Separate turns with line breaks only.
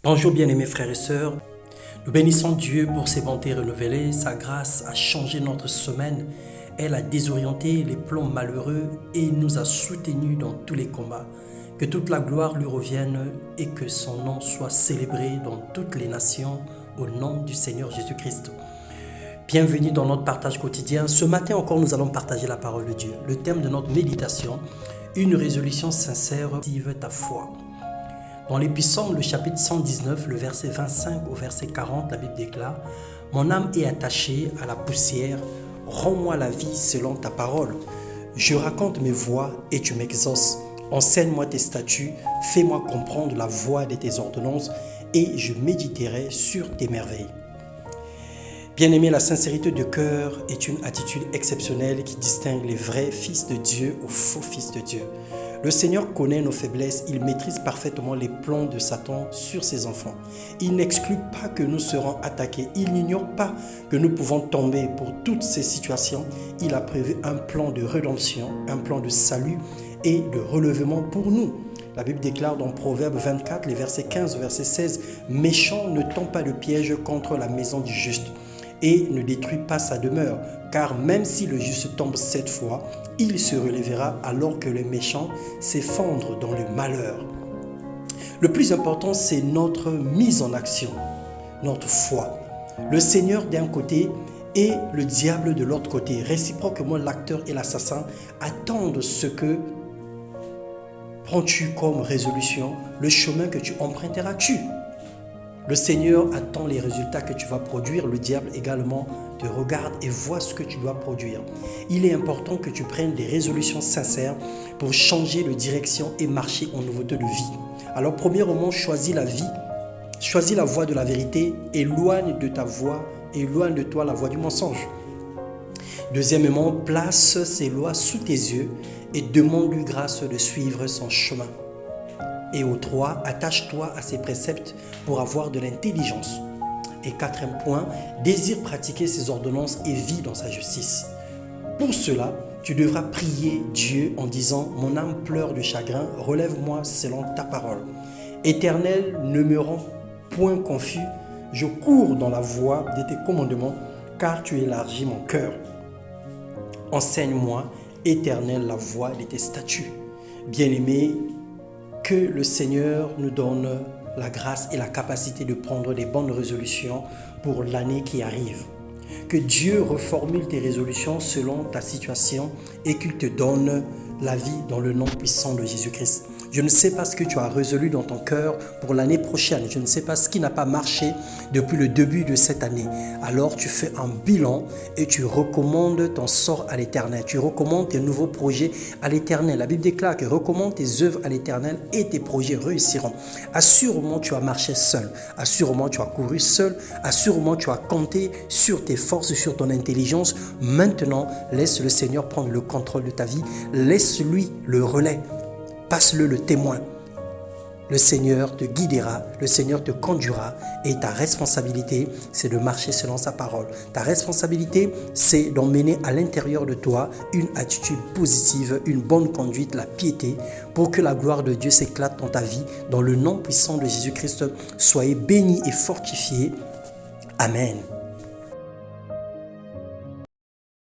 Bonjour bien-aimés frères et sœurs, nous bénissons Dieu pour ses bontés renouvelées, sa grâce a changé notre semaine, elle a désorienté les plans malheureux et nous a soutenus dans tous les combats. Que toute la gloire lui revienne et que son nom soit célébré dans toutes les nations au nom du Seigneur Jésus-Christ. Bienvenue dans notre partage quotidien. Ce matin encore, nous allons partager la parole de Dieu. Le thème de notre méditation, une résolution sincère, active ta foi. Dans l'Épître, le chapitre 119, le verset 25 au verset 40, la Bible déclare « Mon âme est attachée à la poussière, rends-moi la vie selon ta parole. Je raconte mes voies et tu m'exauces. Enseigne-moi tes statuts, fais-moi comprendre la voie de tes ordonnances et je méditerai sur tes merveilles. » Bien-aimé, la sincérité de cœur est une attitude exceptionnelle qui distingue les vrais fils de Dieu aux faux fils de Dieu. Le Seigneur connaît nos faiblesses, il maîtrise parfaitement les plans de Satan sur ses enfants. Il n'exclut pas que nous serons attaqués, il n'ignore pas que nous pouvons tomber. Pour toutes ces situations, il a prévu un plan de rédemption, un plan de salut et de relèvement pour nous. La Bible déclare dans Proverbe 24, les versets 15 au verset 16, « Méchant ne tend pas de piège contre la maison du juste. » et ne détruit pas sa demeure, car même si le juste tombe 7 fois, il se relèvera alors que le méchant s'effondre dans le malheur. Le plus important, c'est notre mise en action, notre foi. Le Seigneur d'un côté et le diable de l'autre côté. Réciproquement, l'acteur et l'assassin attendent ce que prends-tu comme résolution, le chemin que tu emprunteras-tu. Le Seigneur attend les résultats que tu vas produire. Le diable également te regarde et voit ce que tu dois produire. Il est important que tu prennes des résolutions sincères pour changer de direction et marcher en nouveauté de vie. Alors, premièrement, choisis la vie. Choisis la voie de la vérité. Éloigne de toi la voie du mensonge. Deuxièmement, place ses lois sous tes yeux et demande-lui grâce de suivre son chemin. Et au 3, attache-toi à ses préceptes pour avoir de l'intelligence. Et quatrième point, désire pratiquer ses ordonnances et vis dans sa justice. Pour cela, tu devras prier Dieu en disant « Mon âme pleure de chagrin, relève-moi selon ta parole. Éternel, ne me rends point confus, je cours dans la voie de tes commandements, car tu élargis mon cœur. Enseigne-moi, Éternel, la voie de tes statuts. » Bien-aimé, que le Seigneur nous donne la grâce et la capacité de prendre des bonnes résolutions pour l'année qui arrive. Que Dieu reformule tes résolutions selon ta situation et qu'il te donne la vie dans le nom puissant de Jésus-Christ. Je ne sais pas ce que tu as résolu dans ton cœur pour l'année prochaine. Je ne sais pas ce qui n'a pas marché depuis le début de cette année. Alors tu fais un bilan et tu recommandes ton sort à l'Éternel. Tu recommandes tes nouveaux projets à l'Éternel. La Bible déclare que recommande tes œuvres à l'Éternel et tes projets réussiront. Assurément tu as marché seul. Assurément tu as couru seul. Assurément tu as compté sur tes forces, sur ton intelligence. Maintenant, laisse le Seigneur prendre le contrôle de ta vie. Laisse-lui le relais. Passe-le le témoin. Le Seigneur te guidera, le Seigneur te conduira et ta responsabilité, c'est de marcher selon sa parole. Ta responsabilité, c'est d'emmener à l'intérieur de toi une attitude positive, une bonne conduite, la piété, pour que la gloire de Dieu s'éclate dans ta vie. Dans le nom puissant de Jésus-Christ, soyez bénis et fortifiés. Amen.